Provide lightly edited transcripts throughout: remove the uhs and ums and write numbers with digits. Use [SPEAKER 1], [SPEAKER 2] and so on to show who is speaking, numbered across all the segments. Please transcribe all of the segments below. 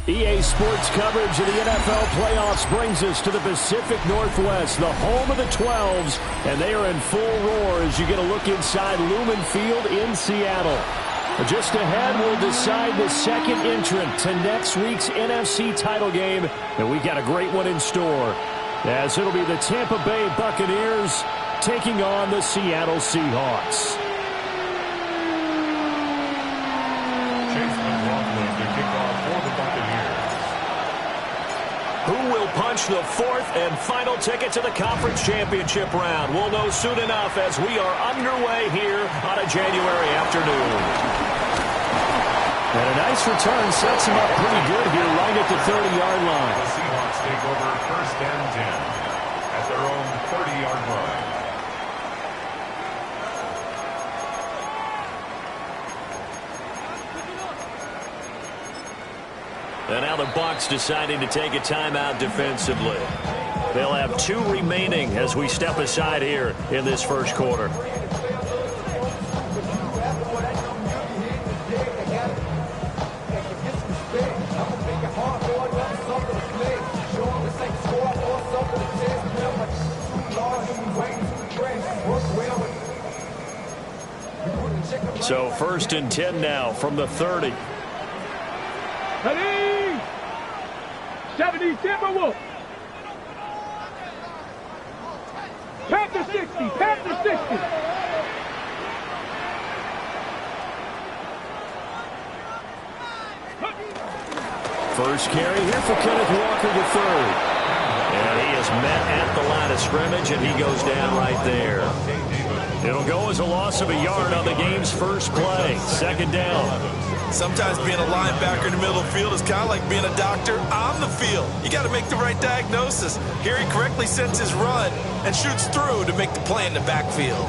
[SPEAKER 1] EA Sports coverage of the NFL playoffs brings us to the Pacific Northwest, the home of the 12s, and they are in full roar as you get a look inside Lumen Field in Seattle. Just ahead, we'll decide the second entrant to next week's NFC title game, and we've got a great one in store, as it'll be the Tampa Bay Buccaneers taking on the Seattle Seahawks. Who will punch the fourth and final ticket to the conference championship round? We'll know soon enough as we are underway here on a January afternoon. And a nice return sets him up pretty good here right at the 30-yard line.
[SPEAKER 2] The Seahawks take over first and 10 at their own 30-yard line.
[SPEAKER 1] And now the Bucs deciding to take a timeout defensively. They'll have 2 remaining as we step aside here in this first quarter. So first and 10 now from the 30.
[SPEAKER 3] Ready? 70 Timberwolves. Panther 60. Panther 60.
[SPEAKER 1] First carry here for Kenneth Walker III. And he is met at the line of scrimmage, and he goes down right there. It'll go as a loss of a yard on the game's first play. Second down.
[SPEAKER 4] Sometimes being a linebacker in the middle of the field is kind of like being a doctor on the field. You got to make the right diagnosis. Here he correctly sends his run and shoots through to make the play in the backfield.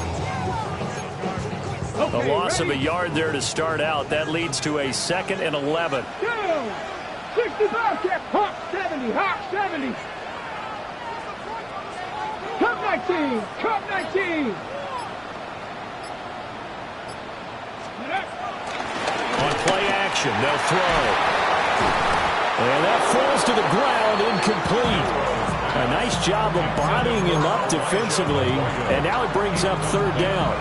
[SPEAKER 1] A loss of a yard there to start out. That leads to a 2nd and 11.
[SPEAKER 3] Down. 65. Hawk 70. Hawk 70. Cup 19. Cup 19.
[SPEAKER 1] On play action, they'll throw. And that falls to the ground, incomplete. A nice job of bodying him up defensively, and now it brings up 3rd down.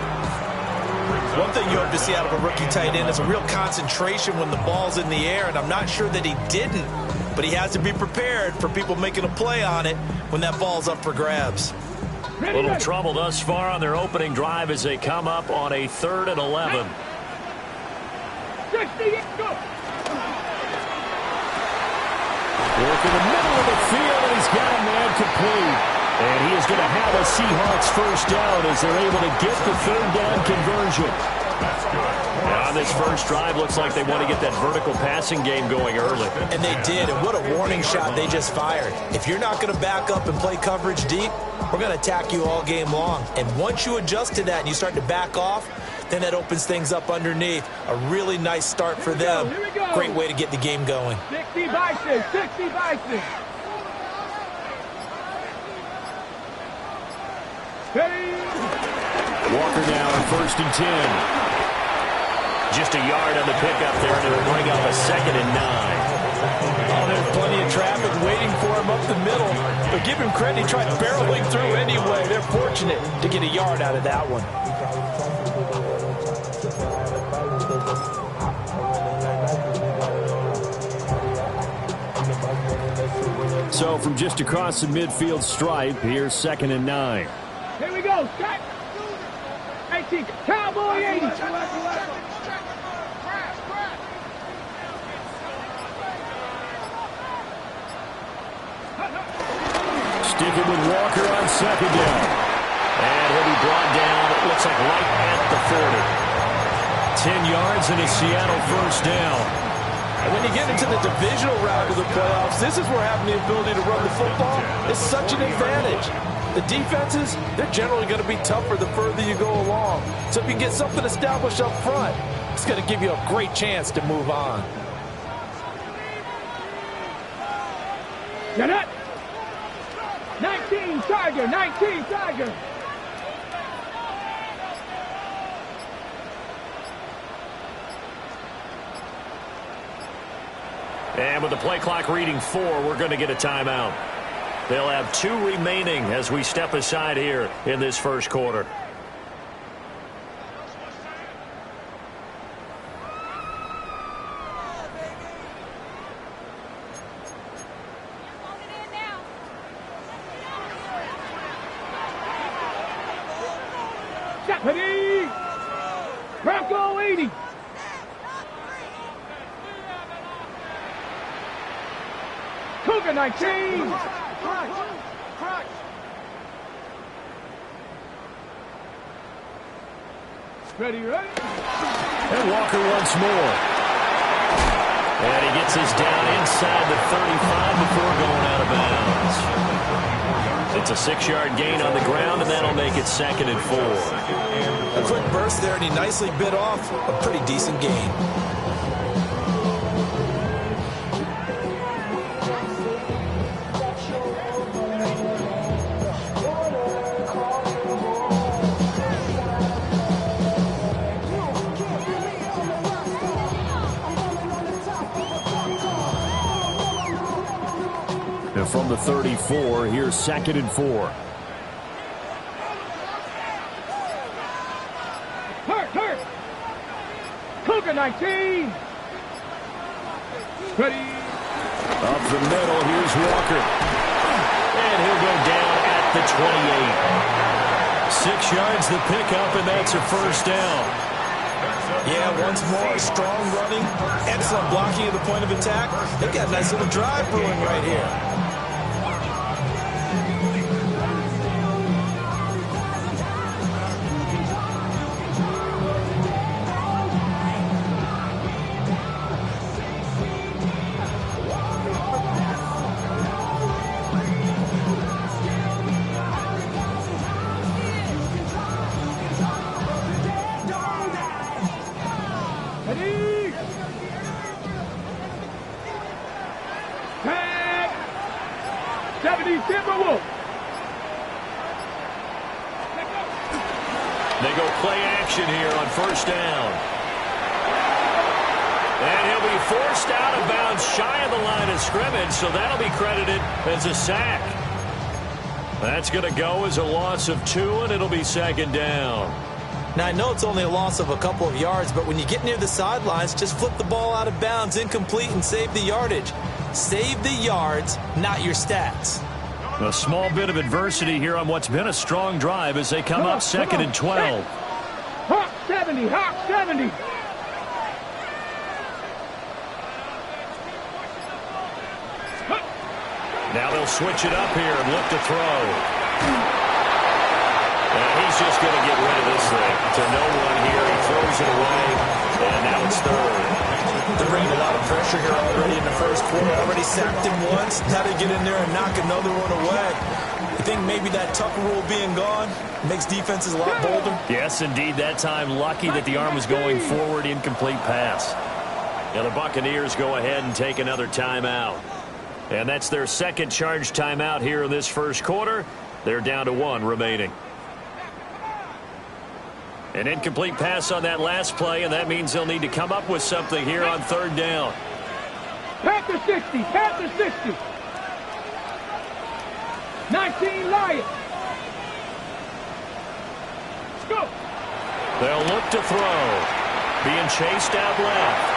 [SPEAKER 4] One thing you hope to see out of a rookie tight end is a real concentration when the ball's in the air, and I'm not sure that he didn't, but he has to be prepared for people making a play on it when that ball's up for grabs.
[SPEAKER 1] A little trouble thus far on their opening drive as they come up on a 3rd and 11.
[SPEAKER 3] 60, go.
[SPEAKER 1] Work in the middle of the field, and he's got a man complete. And he is going to have a Seahawks first down as they're able to get the 3rd down conversion.
[SPEAKER 2] That's good.
[SPEAKER 1] Now on this first drive, looks like they want to get that vertical passing game going early.
[SPEAKER 4] And they did, and what a warning shot they just fired. If you're not going to back up and play coverage deep, we're going to attack you all game long. And once you adjust to that and you start to back off, then that opens things up underneath. A really nice start for them. Great way to get the game going.
[SPEAKER 3] 60 Bison, 60 Bison.
[SPEAKER 1] Walker now on 1st and 10. Just a yard on the pickup there, and it'll bring up a 2nd and 9.
[SPEAKER 4] Oh, there's plenty of traffic waiting for him up the middle. But give him credit, he tried barreling through anyway. They're fortunate to get a yard out of that one.
[SPEAKER 1] So from just across the midfield stripe, here's 2nd and 9.
[SPEAKER 3] Here we go. Cut. 18. Cowboy 80.
[SPEAKER 1] Sticking with Walker on 2nd down. And he'll be brought down, it looks like right at the 40. 10 yards and a Seattle first down.
[SPEAKER 4] And when you get into the divisional round of the playoffs, this is where having the ability to run the football is such an advantage. The defenses, they're generally going to be tougher the further you go along. So if you can get something established up front, it's going to give you a great chance to move on.
[SPEAKER 3] Get it. 19 Tiger, 19 Tiger.
[SPEAKER 1] And with the play clock reading 4, we're going to get a timeout. They'll have 2 remaining as we step aside here in this first quarter.
[SPEAKER 3] Ready? Bronco 80. Cougar 19. Ready, ready.
[SPEAKER 1] And Walker once more. And he gets his down inside the 35 before going out of bounds. It's a 6-yard gain on the ground, and that'll make it 2nd and 4.
[SPEAKER 4] A quick burst there, and he nicely bit off a pretty decent gain.
[SPEAKER 1] And from the 34, here's 2nd and 4.
[SPEAKER 3] Hurt. Cougar 19. Ready.
[SPEAKER 1] Up the middle, here's Walker. And he'll go down at the 28. 6 yards the pickup, and that's a first down.
[SPEAKER 4] Yeah, once more, strong running, excellent blocking at the point of attack. They've got a nice little drive brewing right here.
[SPEAKER 1] They go play action here on first down. And he'll be forced out of bounds shy of the line of scrimmage, so that'll be credited as a sack. That's going to go as a loss of 2, and it'll be 2nd down.
[SPEAKER 4] Now, I know it's only a loss of a couple of yards, but when you get near the sidelines, just flip the ball out of bounds, incomplete, and save the yardage. Save the yards, not your stats.
[SPEAKER 1] A small bit of adversity here on what's been a strong drive as they come up 2nd and 12.
[SPEAKER 3] Hawk 70, Hawk 70.
[SPEAKER 1] Now they'll switch it up here and look to throw. And he's just going to get rid of this thing to no one here. He throws it away, and now it's 3rd.
[SPEAKER 4] They're bringing a lot of pressure here already in the first quarter. Already sacked him once. Now they get in there and knock another one away. I think maybe that Tucker rule being gone makes defenses a lot bolder.
[SPEAKER 1] Yes, indeed. That time, lucky that the arm was going forward. Incomplete pass. Now the Buccaneers go ahead and take another timeout. And that's their 2nd charge timeout here in this first quarter. They're down to 1 remaining. An incomplete pass on that last play, and that means they'll need to come up with something here on 3rd down.
[SPEAKER 3] Panther 60, Panther 60. 19 Lions. Let's go.
[SPEAKER 1] They'll look to throw. Being chased out left.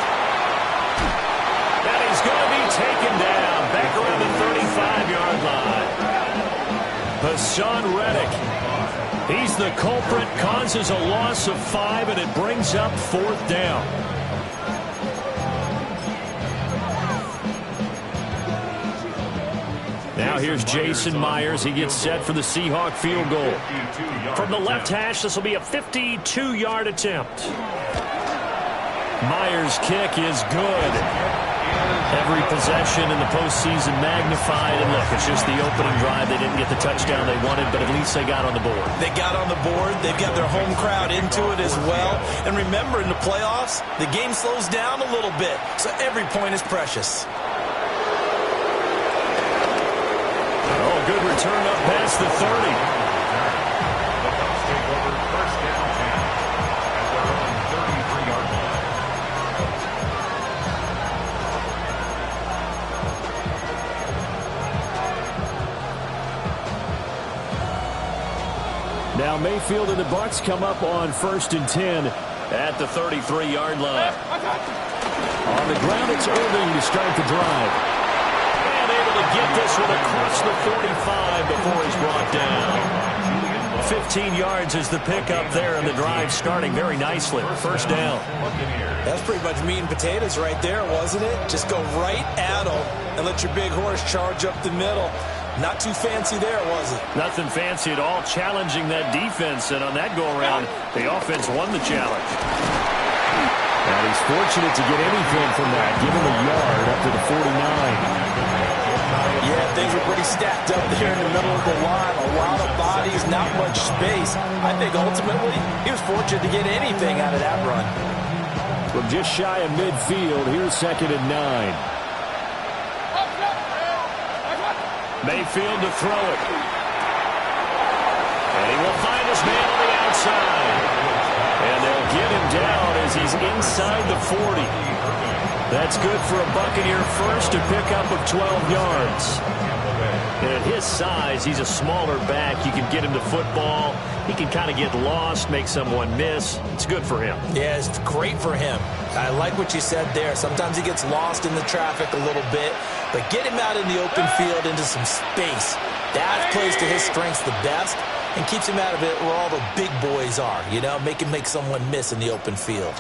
[SPEAKER 1] And he's going to be taken down back around the 35-yard line. Hassan Reddick. He's the culprit, causes a loss of 5, and it brings up 4th down. Now here's Jason Myers. He gets set for the Seahawk field goal. From the left hash, this will be a 52-yard attempt. Myers' kick is good. Every possession in the postseason magnified. And look, it's just the opening drive. They didn't get the touchdown they wanted, but at least they got on the board.
[SPEAKER 4] They got on the board. They've got their home crowd into it as well. And remember, in the playoffs, the game slows down a little bit, so every point is precious.
[SPEAKER 1] Oh, good return up past the 30.
[SPEAKER 2] The Bucs take over first down 10 at their own 33-yard line.
[SPEAKER 1] Now Mayfield and the Bucs come up on 1st and 10 at the 33-yard line. On the ground, it's Irving to start the drive. And able to get this one across the 45 before he's brought down. 15 yards is the pickup there, and the drive starting very nicely. First down.
[SPEAKER 4] That's pretty much meat and potatoes right there, wasn't it? Just go right at them and let your big horse charge up the middle. Not too fancy there, was it?
[SPEAKER 1] Nothing fancy at all, challenging that defense, and on that go-around, the offense won the challenge. And he's fortunate to get anything from that, give him a yard up to the 49.
[SPEAKER 4] Yeah, things were pretty stacked up there in the middle of the line. A lot of bodies, not much space. I think ultimately he was fortunate to get anything out of that run.
[SPEAKER 1] From just shy of midfield, here's 2nd and 9. Mayfield to throw it. And he will find his man on the outside. And they'll get him down as he's inside the 40. That's good for a Buccaneer first, a pickup of 12 yards. And at his size, he's a smaller back. You can get him to football. He can kind of get lost, make someone miss. It's good for him.
[SPEAKER 4] Yeah, it's great for him. I like what you said there. Sometimes he gets lost in the traffic a little bit, but get him out in the open field into some space. That plays to his strengths the best and keeps him out of it where all the big boys are, you know, make someone miss in the open field.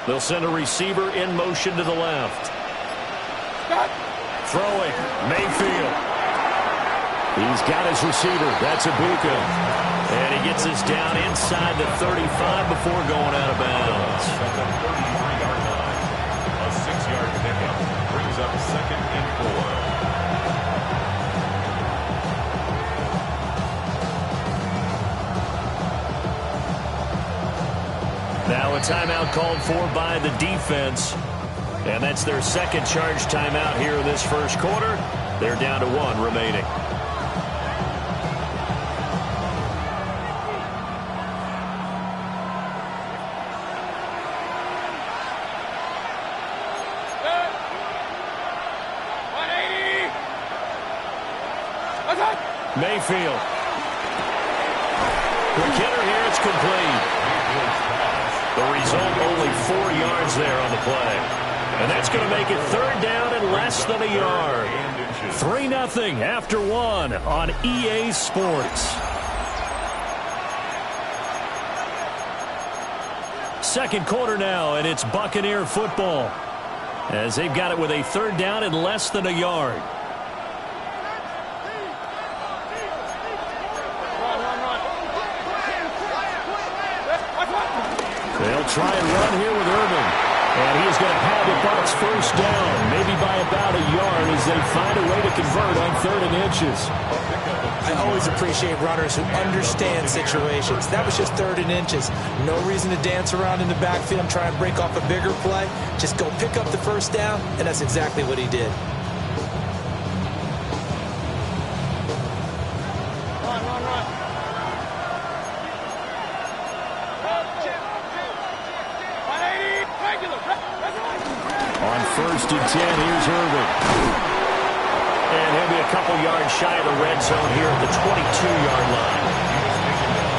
[SPEAKER 1] They'll send a receiver in motion to the left. Throwing, Mayfield. He's got his receiver. That's Ibuka. And he gets us down inside the 35 before going out of bounds.
[SPEAKER 2] A 6-yard pickup brings up 2nd and 4.
[SPEAKER 1] Now a timeout called for by the defense. And that's their second charge timeout here in this first quarter. They're down to 1 remaining. Mayfield. Quick hitter here, it's complete. The result, only 4 yards there on the play. And that's going to make it 3rd down and less than a yard. 3-0 after 1 on EA Sports. Second quarter now, and it's Buccaneer football, as they've got it with a 3rd down and less than a yard. They'll try and run here with Irving. And he's going to have the Bucs first down, maybe by about a yard as they find a way to convert on 3rd and inches.
[SPEAKER 4] I always appreciate runners who understand situations. That was just 3rd and inches. No reason to dance around in the backfield and try and break off a bigger play. Just go pick up the first down, and that's exactly what he did.
[SPEAKER 1] On 1st and 10, here's Irving. And he'll be a couple yards shy of the red zone here at the 22-yard line.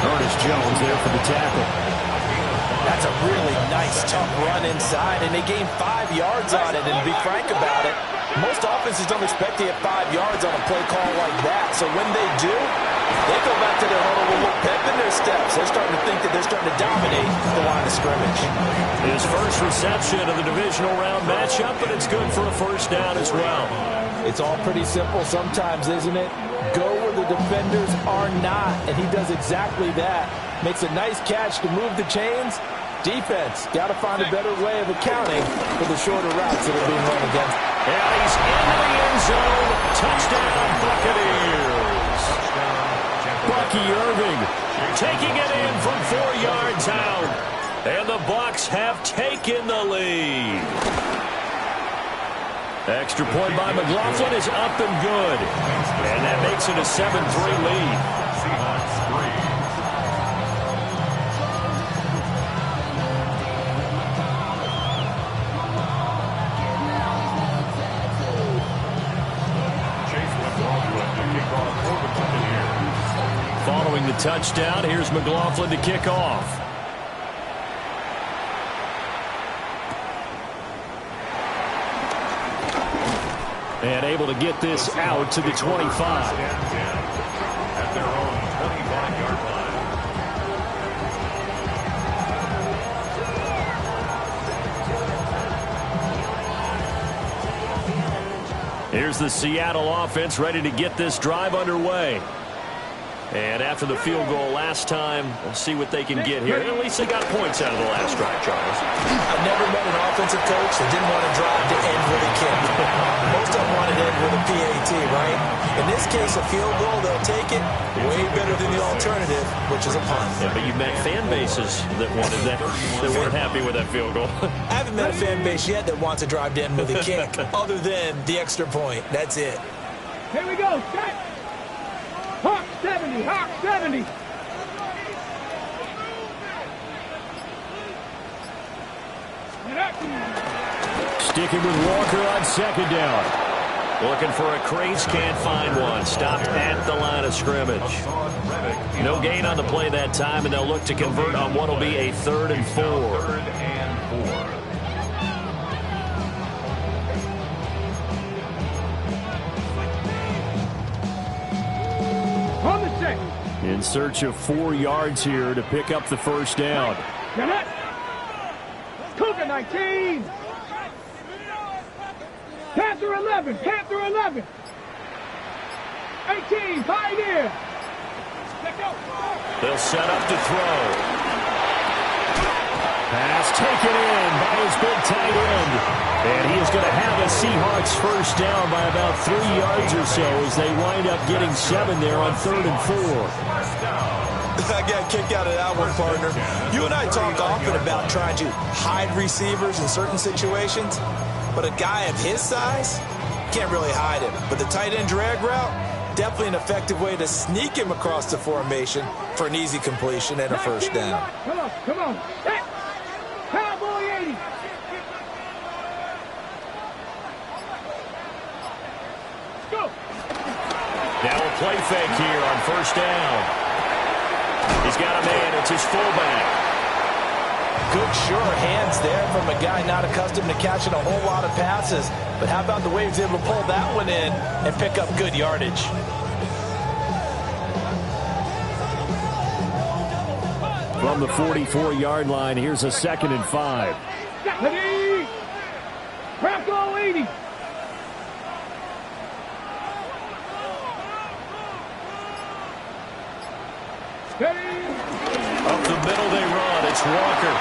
[SPEAKER 1] Curtis Jones there for the tackle.
[SPEAKER 4] That's a really nice, tough run inside, and they gained 5 yards on it. And to be frank about it, most offenses don't expect to get 5 yards on a play call like that. So when they do, they go back to their huddle with a little pep in their steps. They're starting to think that they're starting to dominate the line of scrimmage.
[SPEAKER 1] His first reception of the divisional round matchup, but it's good for a first down as well.
[SPEAKER 4] It's all pretty simple sometimes, isn't it? Go where the defenders are not, and he does exactly that. Makes a nice catch to move the chains. Defense, got to find a better way of accounting for the shorter routes that are being run against.
[SPEAKER 1] And he's into the end zone. Touchdown, Buccaneers. Bucky Irving taking it in from 4 yards out. And the Bucs have taken the lead. Extra point by McLaughlin is up and good. And that makes it a 7-3 lead.
[SPEAKER 2] Seahawks 3.
[SPEAKER 1] scoring the touchdown. Here's McLaughlin to kick off. And able to get this out to the 25.
[SPEAKER 2] At their own 25-yard line.
[SPEAKER 1] Here's the Seattle offense ready to get this drive underway. And after the field goal last time, we'll see what they can get here. At least they got points out of the last drive, Charles.
[SPEAKER 4] I've never met an offensive coach that didn't want to drive to end with a kick. Most of them wanted to end with a PAT, right? In this case, a field goal, they'll take it. Way better than the alternative, which is a punt.
[SPEAKER 1] Yeah, but you've met fan bases that wanted that, that weren't happy with that field goal.
[SPEAKER 4] I haven't met a fan base yet that wants to drive to end with a kick, other than the extra point. That's it.
[SPEAKER 3] Here we go. Set. Hawk 70. Hawk 70.
[SPEAKER 1] Sticking with Walker on second down. Looking for a crease, can't find one. Stopped at the line of scrimmage. No gain on the play that time, and they'll look to convert on what will be a 3rd and 4.
[SPEAKER 2] 3rd and 4.
[SPEAKER 3] On the check.
[SPEAKER 1] In search of 4 yards here to pick up the first down.
[SPEAKER 3] Cougar 19. Panther 11. Panther 11. 18. Pioneer.
[SPEAKER 1] They'll set up to throw. Pass taken in by his big tight end. And he is going to have a Seahawks first down by about 3 yards or so as they wind up getting 7 there on 3rd and 4.
[SPEAKER 4] I got kicked out of that one, partner. You and I talk often about trying to hide receivers in certain situations, but a guy of his size can't really hide him. But the tight end drag route, definitely an effective way to sneak him across the formation for an easy completion and a first down.
[SPEAKER 3] Come on, come on. Hey. Cowboy 80. Go.
[SPEAKER 1] Now a play fake here on first down. He's got a man. It's his fullback.
[SPEAKER 4] Good, sure hands there from a guy not accustomed to catching a whole lot of passes. But how about the way he was able to pull that one in and pick up good yardage?
[SPEAKER 1] From the 44-yard line, here's a 2nd and 5.
[SPEAKER 3] Ready. Bronco 80.
[SPEAKER 1] Up the middle they run. It's Walker.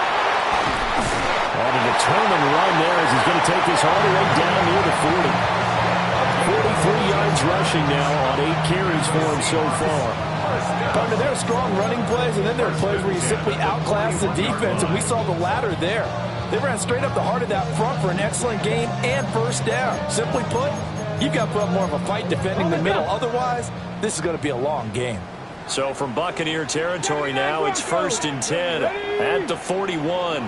[SPEAKER 1] On a determined run there as he's going to take this all the way down near the 40. 43 yards rushing now on 8 carries for him so far.
[SPEAKER 4] Partner, there are strong running plays, and then there are plays where you simply outclass the defense, and we saw the latter there. They ran straight up the heart of that front for an excellent gain and first down. Simply put, you've got to put up more of a fight defending the middle. Otherwise, this is going to be a long game.
[SPEAKER 1] So from Buccaneer territory now, it's 1st and 10 at the 41.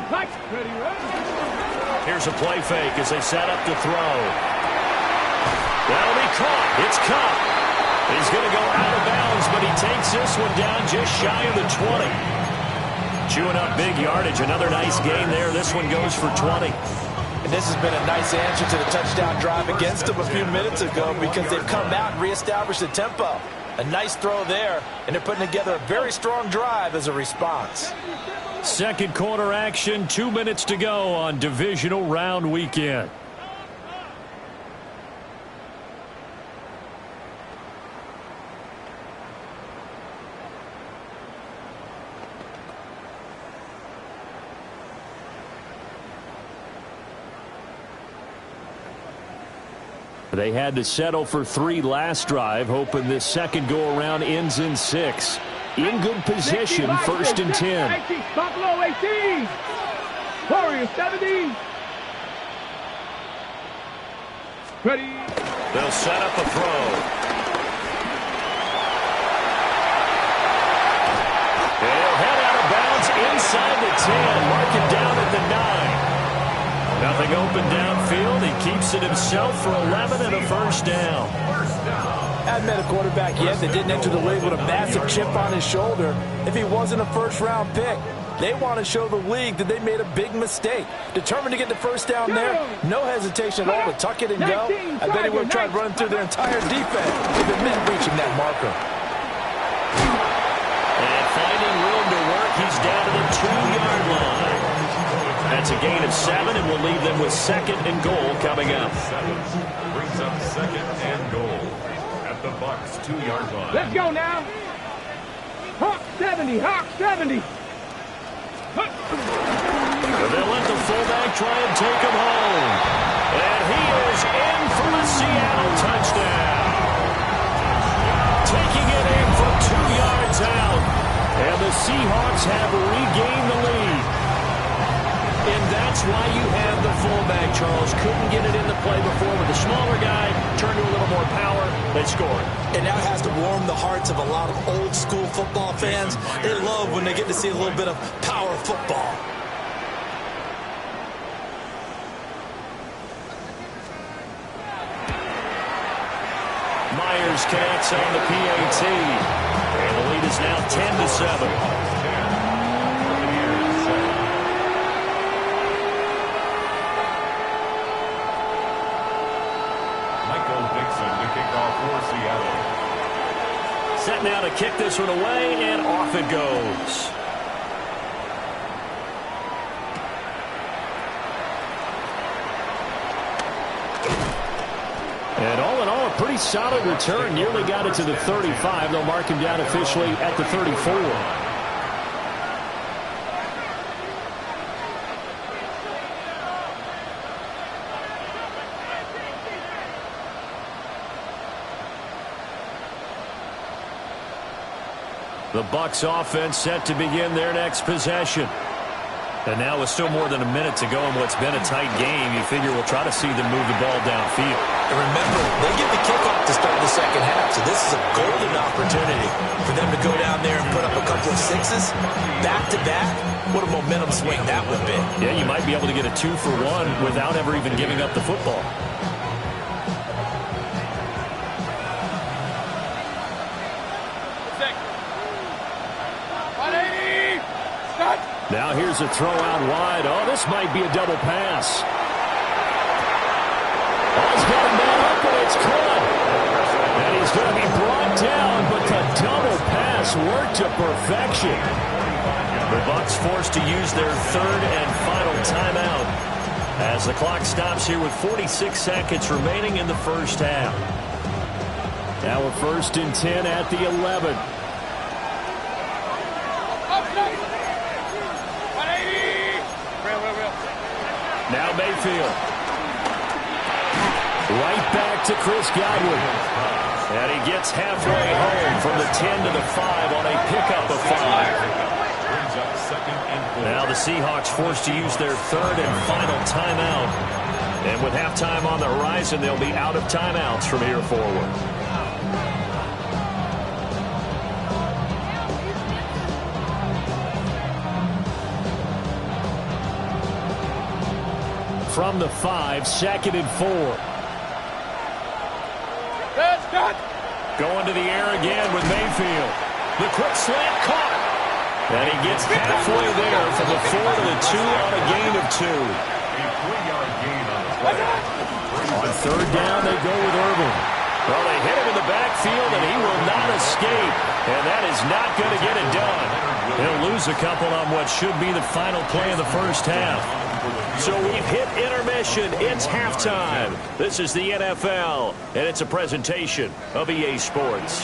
[SPEAKER 1] Here's a play fake as they set up to throw. That'll be caught. It's Cup. He's going to go out of bounds, but he takes this one down just shy of the 20. Chewing up big yardage. Another nice gain there. This one goes for 20.
[SPEAKER 4] And this has been a nice answer to the touchdown drive against them a few minutes ago because they've come out and reestablished the tempo. A nice throw there, and they're putting together a very strong drive as a response.
[SPEAKER 1] Second quarter action, 2 minutes to go on divisional round weekend. They had to settle for 3 last drive, hoping this second go-around ends in 6. In good position, 1st and 10.
[SPEAKER 3] Buffalo 18. Warriors 70. Ready.
[SPEAKER 1] They'll set up a throw. He'll head out of bounds inside the 10. Mark it down at the 9. Nothing open downfield. He keeps it himself for 11 and a first down.
[SPEAKER 4] Hadn't met a quarterback yet that didn't enter the league with a massive chip on his shoulder if he wasn't a first-round pick. They want to show the league that they made a big mistake. Determined to get the first down there, no hesitation at all to tuck it and go. I bet he would have tried running through their entire defense if it meant reaching that marker.
[SPEAKER 1] And finding room to work, he's down to the 2-yard line. That's a gain of 7, and we'll leave them with 2nd and goal coming up.
[SPEAKER 2] Brings up 2nd and goal at the Bucs 2-yard line.
[SPEAKER 3] Let's go now. Hawk 70, Hawk 70.
[SPEAKER 1] They'll let the fullback try and take him home. And he is in for the Seattle touchdown. Taking it in from 2 yards out. And the Seahawks have regained the lead. And that's why you have the fullback, Charles. Couldn't get it into play before with the smaller guy. Turned to a little more power. They scored.
[SPEAKER 5] And that has to warm the hearts of a lot of old-school football fans. They love when they get to see a little bit of power football.
[SPEAKER 1] Myers connects on the PAT. And the lead is now 10-7. Set now to kick this one away, and off it goes. And all in all, a pretty solid return. Nearly got it to the 35. They'll mark him down officially at the 34. The Bucs offense set to begin their next possession. And now with still more than a minute to go in what's been a tight game, you figure we'll try to see them move the ball downfield.
[SPEAKER 5] And remember, they get the kickoff to start the second half, so this is a golden opportunity for them to go down there and put up a couple of sixes. Back-to-back, what a momentum swing that would be.
[SPEAKER 1] Yeah, you might be able to get a 2-for-1 without ever even giving up the football. Now here's a throw out wide. Oh, this might be a double pass. Oh, he's got a man up, and it's caught. And he's going to be brought down, but the double pass worked to perfection. The Bucs forced to use their 3rd and final timeout as the clock stops here with 46 seconds remaining in the first half. Now a 1st and 10 at the 11. Now Mayfield. Right back to Chris Godwin. And he gets halfway home from the 10 to the 5 on a pickup of 5. Now the Seahawks forced to use their 3rd and final timeout. And with halftime on the horizon, they'll be out of timeouts from here forward. From the 5, 2nd and 4. Going to the air again with Mayfield. The quick slant caught. And he gets halfway there from the 4 to the 2 on a gain of 2. On 3rd down, they go with Irvin. Well, they hit him in the backfield, and he will not escape. And that is not going to get it done. He'll lose a couple on what should be the final play of the first half. So we've hit intermission. It's halftime. This is the NFL, and it's a presentation of EA Sports.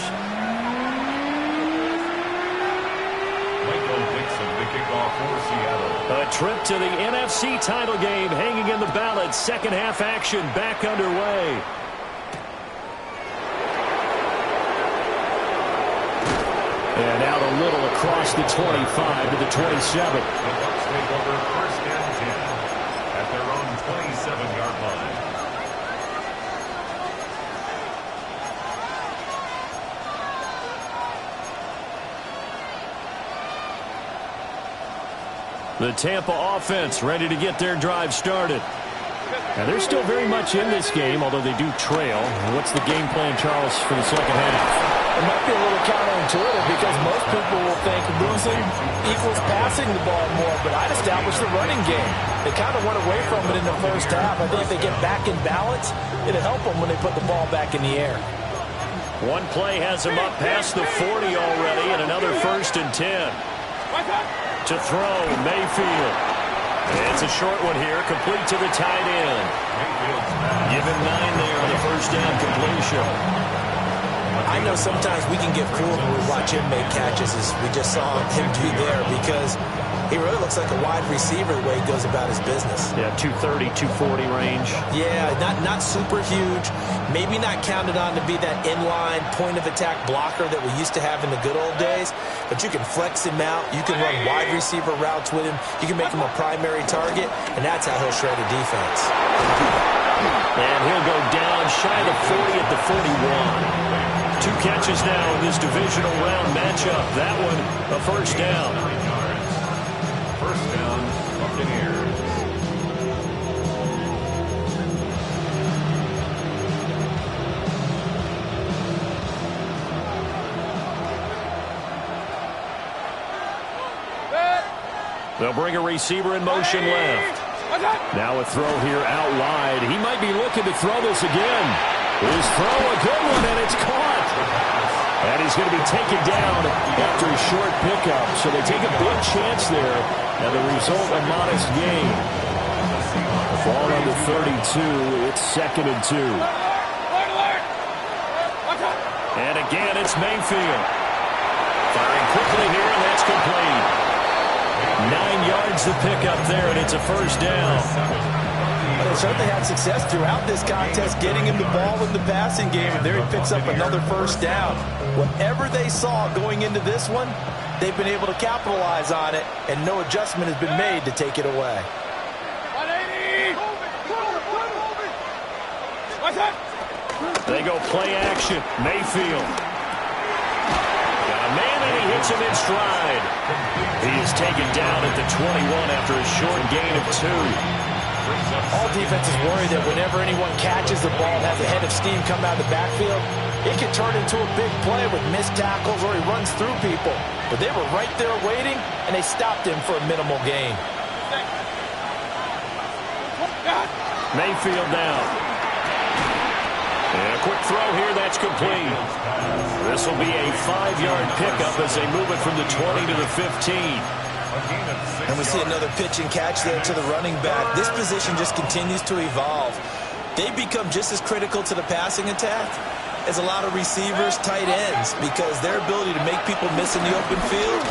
[SPEAKER 1] A trip to the NFC title game hanging in the balance. Second half action back underway. And out a little across the 25 to the 27.
[SPEAKER 2] The Bucs take over 1st and 10 at their own 27-yard line.
[SPEAKER 1] The Tampa offense ready to get their drive started. Now, they're still very much in this game, although they do trail. What's the game plan, Charles, for the second half?
[SPEAKER 4] It might be a little counterintuitive because most people will think losing equals passing the ball more, but I'd establish the running game. They kind of went away from it in the first half. I think if they get back in balance, it'll help them when they put the ball back in the air.
[SPEAKER 1] One play has him up past the 40 already, and another 1st and 10. To throw, Mayfield. It's a short one here, complete to the tight end. Give him 9 there on the first down completion.
[SPEAKER 5] I know sometimes we can get fooled when we watch him make catches, as we just saw him do there, because he really looks like a wide receiver the way he goes about his business.
[SPEAKER 1] Yeah, 230, 240 range.
[SPEAKER 5] Yeah, not super huge. Maybe not counted on to be that inline point-of-attack blocker that we used to have in the good old days, but you can flex him out. You can run wide receiver routes with him. You can make him a primary target, and that's how he'll shred a defense.
[SPEAKER 1] And he'll go down shy of the 40 at the 41. 2 catches now in this divisional round matchup. That one, a first down.
[SPEAKER 2] First down, Buccaneers.
[SPEAKER 1] They'll bring a receiver in motion left. Now a throw here out wide. He might be looking to throw this again. His throw, a good one, and it's caught. And he's going to be taken down after a short pickup. So they take a big chance there, and the result, a modest gain. Ball on the 32. It's 2nd and 2. And again, it's Mayfield. Firing quickly here, and that's complete. 9 yards to pick up there, and it's a first down.
[SPEAKER 4] They certainly had success throughout this contest getting him the ball in the passing game, and there he picks up another first down. Whatever they saw going into this one, they've been able to capitalize on it, and no adjustment has been made to take it away.
[SPEAKER 1] They go play action. Mayfield. Got a man, and he hits him in stride. He is taken down at the 21 after a short gain of 2.
[SPEAKER 4] All defenses worry that whenever anyone catches the ball and has a head of steam come out of the backfield, it can turn into a big play with missed tackles or he runs through people. But they were right there waiting, and they stopped him for a minimal gain.
[SPEAKER 1] Mayfield down. And a quick throw here, that's complete. This will be a 5-yard pickup as they move it from the 20 to the 15.
[SPEAKER 5] And we see another pitch and catch there to the running back. This position just continues to evolve. They become just as critical to the passing attack as a lot of receivers, tight ends, because their ability to make people miss in the open field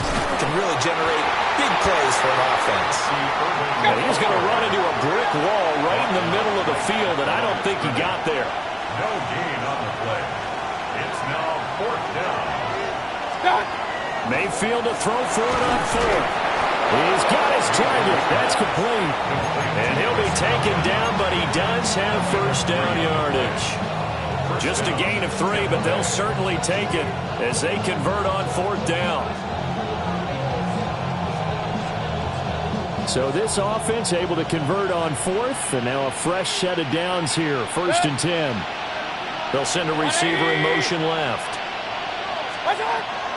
[SPEAKER 5] can really generate big plays for an offense.
[SPEAKER 1] And he's going to run into a brick wall right in the middle of the field, and I don't think he got there.
[SPEAKER 2] No gain on the play. It's now 4th down.
[SPEAKER 1] Mayfield to throw for it on 4th. He's got his target. That's complete. And he'll be taken down, but he does have first down yardage. Just a gain of 3, but they'll certainly take it as they convert on 4th down. So this offense able to convert on 4th, and now a fresh set of downs here. 1st and 10. They'll send a receiver in motion left.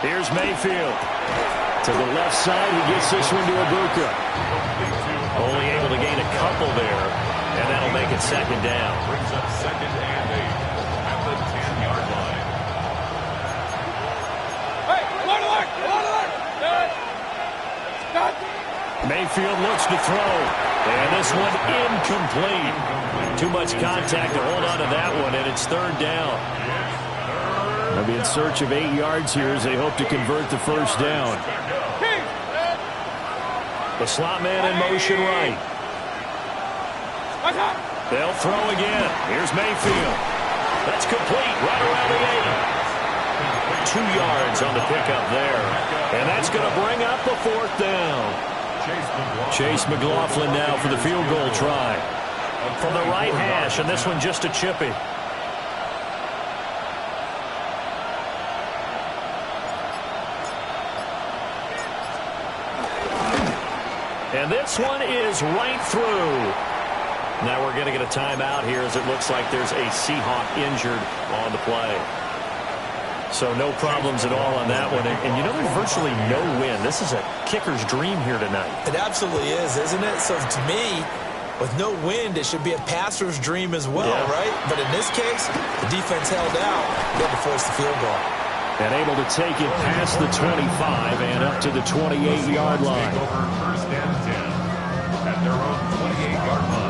[SPEAKER 1] Here's Mayfield. To the left side, he gets this one to Ibuka. Only able to gain a couple there, and that'll make it 2nd down.
[SPEAKER 2] Brings up 2nd and 8 at the 10-yard line.
[SPEAKER 1] Mayfield looks to throw, and this one incomplete. Too much contact to hold on to that one, and it's 3rd down. They'll be in search of 8 yards here as they hope to convert the first down. The slot man in motion right. They'll throw again. Here's Mayfield. That's complete right around the 8. 2 yards on the pickup there. And that's going to bring up the 4th down. Chase McLaughlin now for the field goal try. From the right hash, and this one just a chippy. And this one is right through. Now we're going to get a timeout here as it looks like there's a Seahawk injured on the play. So no problems at all on that one. And you know, there's virtually no win. This is a kicker's dream here tonight.
[SPEAKER 5] It absolutely is, isn't it? So to me, with no wind, it should be a passer's dream as well, right? But in this case, the defense held out. They had to force the field goal.
[SPEAKER 1] And able to take it past the 25 and up to the 28-yard line.
[SPEAKER 2] First and 10 at their own 28-yard line.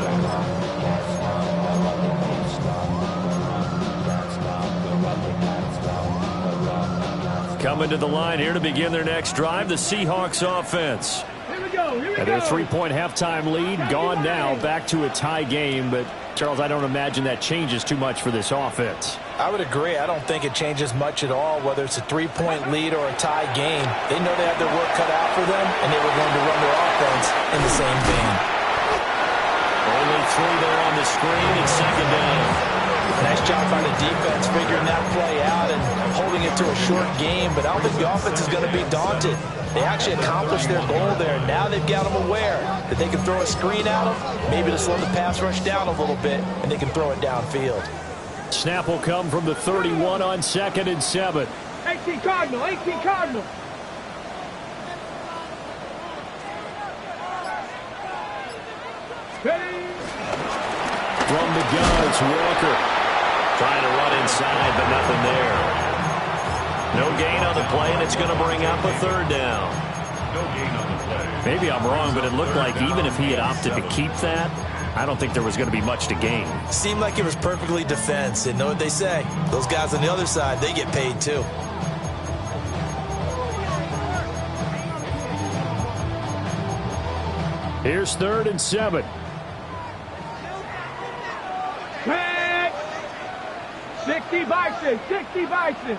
[SPEAKER 1] Coming to the line here to begin their next drive, the Seahawks offense.
[SPEAKER 3] Here we go.
[SPEAKER 1] And their 3-point halftime lead gone now, back to a tie game. But, Charles, I don't imagine that changes too much for this offense.
[SPEAKER 5] I would agree. I don't think it changes much at all, whether it's a 3-point lead or a tie game. They know they have their work cut out for them, and they were going to run their offense in the same vein.
[SPEAKER 1] Only 3 there on the screen and second down.
[SPEAKER 5] Nice job by the defense figuring that play out and holding it to a short game, but I don't think the offense is going to be daunted. They actually accomplished their goal there. Now they've got them aware that they can throw a screen at them, maybe to slow the pass rush down a little bit, and they can throw it downfield.
[SPEAKER 1] Snap will come from the 31 on 2nd and 7.
[SPEAKER 3] 18 Cardinal, 18 Cardinal. Ready?
[SPEAKER 1] From the gun, it's Walker. Trying to run inside, but nothing there. No gain on the play, and it's going to bring up a 3rd down.
[SPEAKER 2] No gain on the play.
[SPEAKER 1] Maybe I'm wrong, but it looked like even if he had opted to keep that, I don't think there was going to be much to gain.
[SPEAKER 5] Seemed like it was perfectly defense. And know what they say? Those guys on the other side, they get paid too.
[SPEAKER 1] Here's 3rd and 7.
[SPEAKER 3] Quick! 60 Bison, 60 Bison.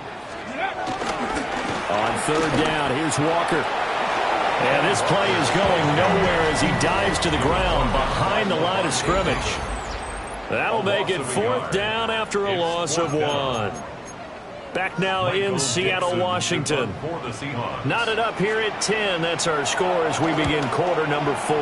[SPEAKER 1] On 3rd down, here's Walker. And this play is going nowhere as he dives to the ground behind the line of scrimmage. That'll make it 4th down after a loss of 1. Back now in Seattle, Washington. Knotted up here at 10. That's our score as we begin quarter number 4.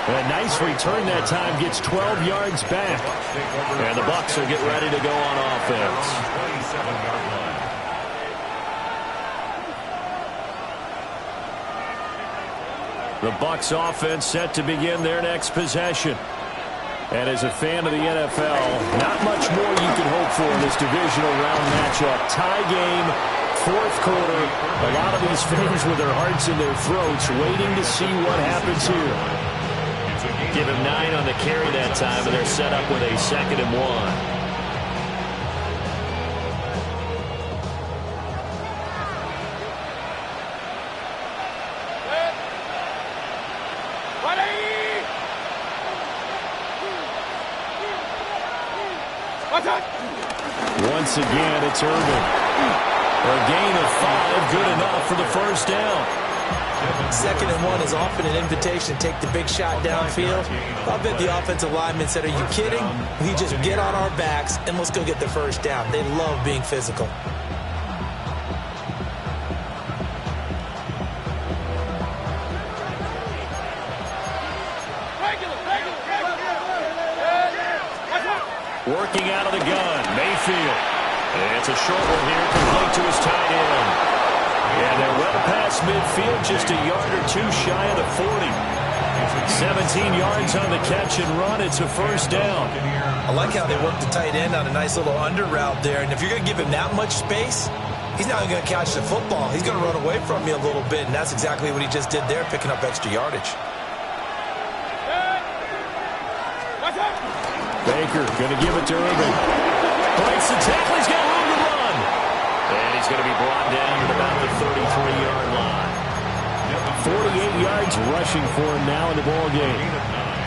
[SPEAKER 1] A nice return that time, gets 12 yards back. And the Bucs will get ready to go on offense. The Bucs offense set to begin their next possession. And as a fan of the NFL, not much more you can hope for in this divisional round matchup. Tie game, 4th quarter. A lot of these fans with their hearts in their throats waiting to see what happens here. Give him 9 on the carry that time, and they're set up with a 2nd and 1. Once again, it's Irvin. A gain of 5, good enough for the 1st down.
[SPEAKER 5] 2nd and 1 is often an invitation to take the big shot downfield. I bet the offensive linemen said, are you kidding? We just get on our backs and let's go get the 1st down. They love being physical.
[SPEAKER 1] Working out of the gun, Mayfield. And it's a short one here, complete to his tight end. And they're well past midfield, just a yard or 2 shy of the 40. 17 yards on the catch and run. It's a 1st down.
[SPEAKER 5] I like how they work the tight end on a nice little under route there. And if you're going to give him that much space, he's not going to catch the football. He's going to run away from you a little bit, and that's exactly what he just did there, picking up extra yardage.
[SPEAKER 1] Baker going to give it to Irvin. Breaks the tackle. He's got room to run. And he's going to be brought down at about the 33-yard line. 48 yards rushing for him now in the ball game.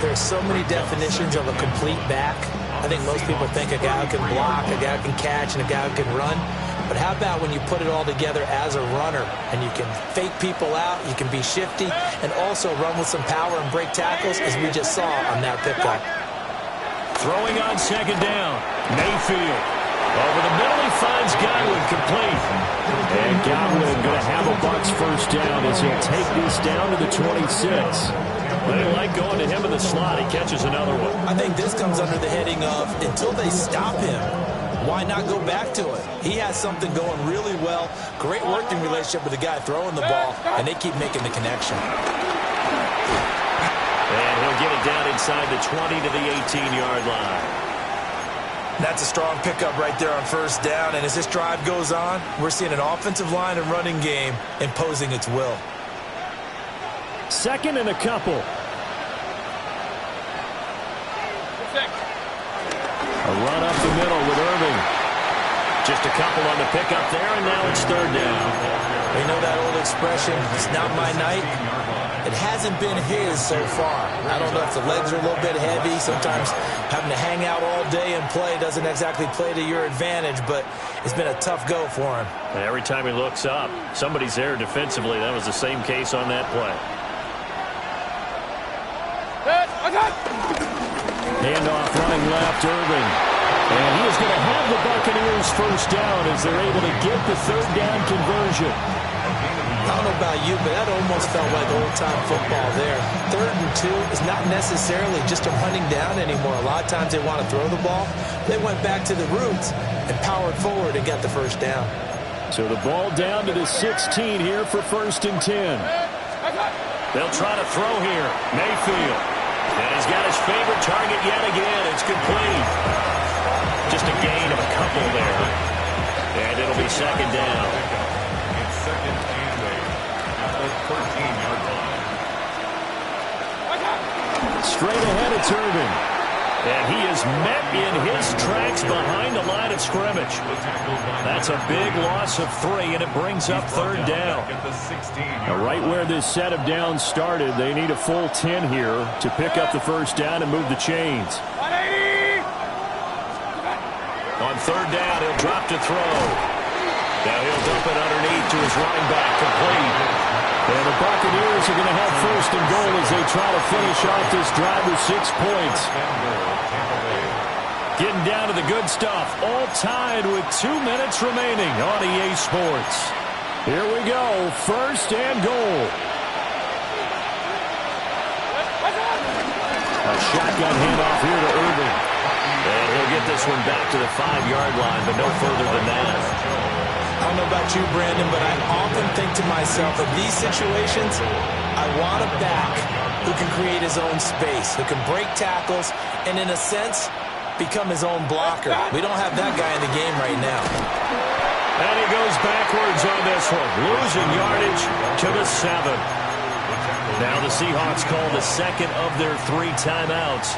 [SPEAKER 5] There's so many definitions of a complete back. I think most people think a guy who can block, a guy who can catch, and a guy who can run. But how about when you put it all together as a runner and you can fake people out, you can be shifty, and also run with some power and break tackles, as we just saw on that pickup.
[SPEAKER 1] Throwing on 2nd down, Mayfield. Over the middle, he finds Godwin, complete. And Godwin going to have a Bucs first down as he'll take this down to the 26. They like going to him in the slot. He catches another one.
[SPEAKER 5] I think this comes under the heading of until they stop him, why not go back to it? He has something going really well. Great working relationship with the guy throwing the ball, and they keep making the connection.
[SPEAKER 1] And he'll get it down inside the 20 to the 18-yard line.
[SPEAKER 5] That's a strong pickup right there on first down, and as this drive goes on, we're seeing an offensive line and running game imposing its will.
[SPEAKER 1] Second and a couple. A run up the middle with Irving. Just a couple on the pickup there, and now it's third down.
[SPEAKER 5] You know that old expression, it's not my night? It hasn't been his so far. I don't know if the legs are a little bit heavy. Sometimes having to hang out all day and play doesn't exactly play to your advantage, but it's been a tough go for him.
[SPEAKER 1] And every time he looks up, somebody's there defensively. That was the same case on that play. Handoff running left, Irving. And he is going to have the Buccaneers first down as they're able to get the third down conversion.
[SPEAKER 5] I don't know about you, but that almost felt like old-time football there. 3rd and 2 is not necessarily just a running down anymore. A lot of times they want to throw the ball. They went back to the roots and powered forward and got the first down.
[SPEAKER 1] So the ball down to the 16 here for 1st and 10. They'll try to throw here. Mayfield. And he's got his favorite target yet again. It's complete. Just a gain of a couple there. And it'll be second down.
[SPEAKER 2] It's second and 8 at the 13-yard line.
[SPEAKER 1] Straight ahead, it's Irving. And he is met in his tracks behind the line of scrimmage. That's a big loss of 3, and it brings up third down. Now, right where this set of downs started, they need a full 10 here to pick up the first down and move the chains. On third down, he'll drop to throw. Now he'll dump it underneath to his running back, complete. And the Buccaneers are going to have first and goal as they try to finish off this drive with 6 points. Getting down to the good stuff, all tied with 2 minutes remaining on EA Sports. Here we go, first and goal. A shotgun handoff here to Irving. And he'll get this one back to the 5-yard line, but no further than that.
[SPEAKER 5] I don't know about you, Brandon, but I often think to myself, in these situations, I want a back who can create his own space, who can break tackles, and in a sense, become his own blocker. We don't have that guy in the game right now.
[SPEAKER 1] And he goes backwards on this one, losing yardage to the 7. Now the Seahawks call the second of their 3 timeouts,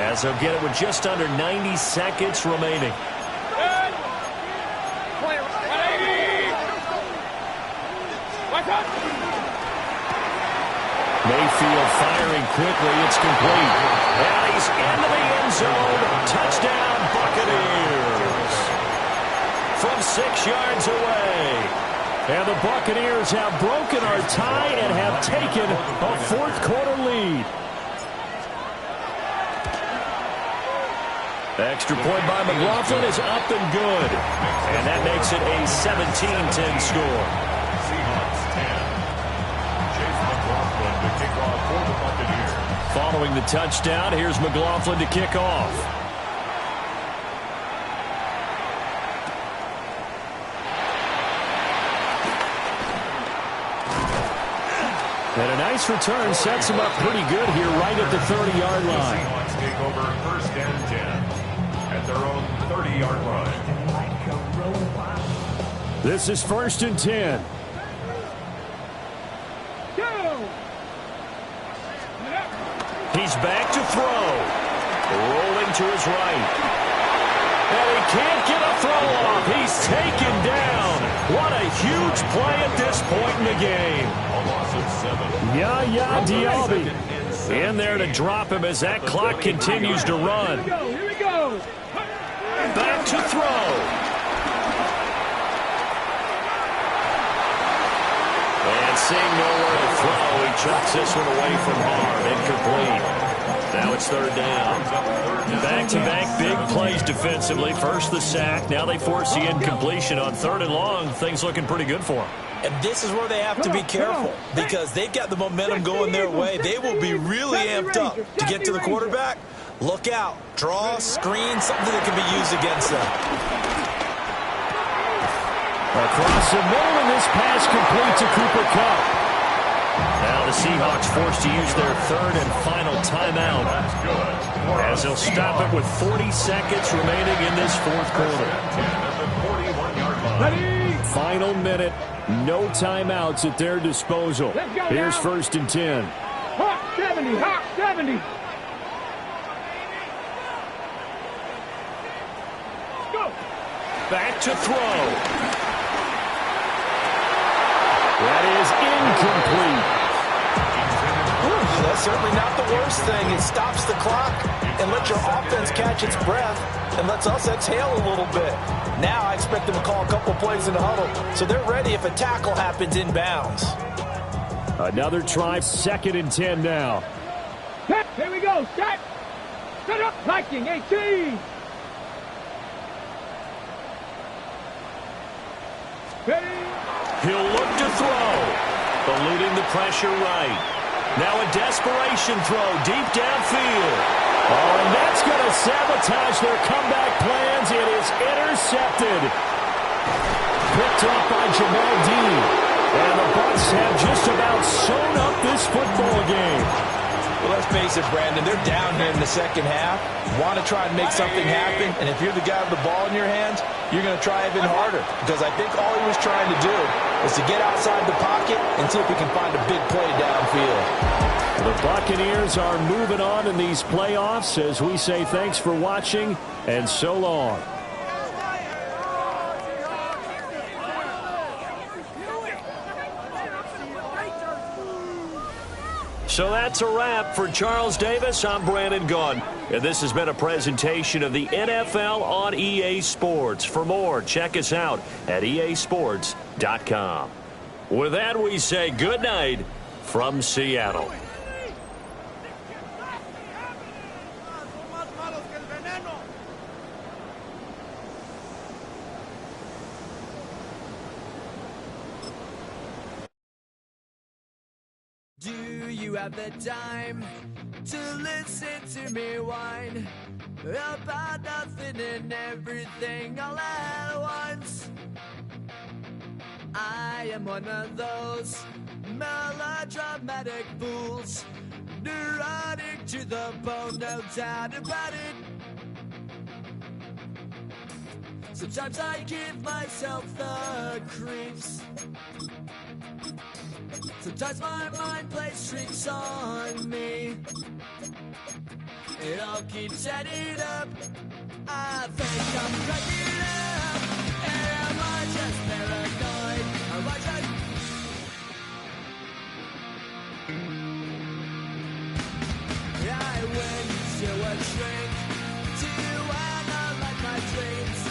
[SPEAKER 1] as they'll get it with just under 90 seconds remaining. Mayfield firing quickly. It's complete. And he's into the end zone. Touchdown, Buccaneers. From 6 yards away. And the Buccaneers have broken our tie and have taken a 4th quarter lead. Extra point by McLaughlin is up and good. And that makes it a 17-10 score.
[SPEAKER 2] Seahawks 10. Chase McLaughlin to kick off for the Buccaneers.
[SPEAKER 1] Following the touchdown, here's McLaughlin to kick off. And a nice return sets him up pretty good here right at the 30-yard line.
[SPEAKER 2] The Seahawks take over 1st and 10 at their own 30-yard line.
[SPEAKER 1] This is 1st and 10. He's back to throw. Rolling to his right. And he can't get a throw off. He's taken down. What a huge play at this point in the game.
[SPEAKER 2] A loss of 7.
[SPEAKER 1] Yaya Diaby in there to drop him as that clock continues to run.
[SPEAKER 3] Here we go.
[SPEAKER 1] Back to throw. And seeing nowhere to throw, he chucks this one away from harm. Incomplete. Now it's third down. Back-to-back big plays defensively. First the sack. Now they force the incompletion on 3rd and long. Things looking pretty good for them.
[SPEAKER 5] And this is where they have to be careful because they've got the momentum going their way. They will be really amped up to get to the quarterback. Look out. Draw, screen, something that can be used against them.
[SPEAKER 1] Across the middle, and this pass complete to Cooper Kupp. Now the Seahawks forced to use their 3rd and final timeout as they'll stop it with 40 seconds remaining in this 4th quarter. Final minute, no timeouts at their disposal. Here's 1st and 10.
[SPEAKER 3] Hawk 70, Hawk 70. Go.
[SPEAKER 1] Back to throw. That is incomplete.
[SPEAKER 4] That's certainly not the worst thing. It stops the clock and lets your offense catch its breath and lets us exhale a little bit. Now I expect them to call a couple plays in the huddle so they're ready if a tackle happens inbounds.
[SPEAKER 1] Another try, 2nd and 10 now.
[SPEAKER 3] Here we go. Set up. Viking 18. Ready.
[SPEAKER 1] He'll look to throw. Eluding the pressure right. Now a desperation throw deep downfield. Oh, and that's going to sabotage their comeback plans. It is intercepted. Picked off by Jamal Dean. And the Bucs have just about sewn up this football game.
[SPEAKER 5] Well, let's face it, Brandon, they're down here in the 2nd half. Want to try and make something happen, and if you're the guy with the ball in your hands, you're going to try even harder because I think all he was trying to do is to get outside the pocket and see if he can find a big play downfield.
[SPEAKER 1] The Buccaneers are moving on in these playoffs as we say thanks for watching and so long. So that's a wrap. For Charles Davis, I'm Brandon Gaudin. And this has been a presentation of the NFL on EA Sports. For more, check us out at easports.com. With that, we say good night from Seattle.
[SPEAKER 6] Do you have the time to listen to me whine about nothing and everything all at once? I am one of those melodramatic fools, neurotic to the bone, no doubt about it. Sometimes I give myself the creeps. Sometimes my mind plays tricks on me. It all keeps adding up. I think I'm cracking up. Am I just paranoid? Am I just... I went to a shrink to analyze my dreams.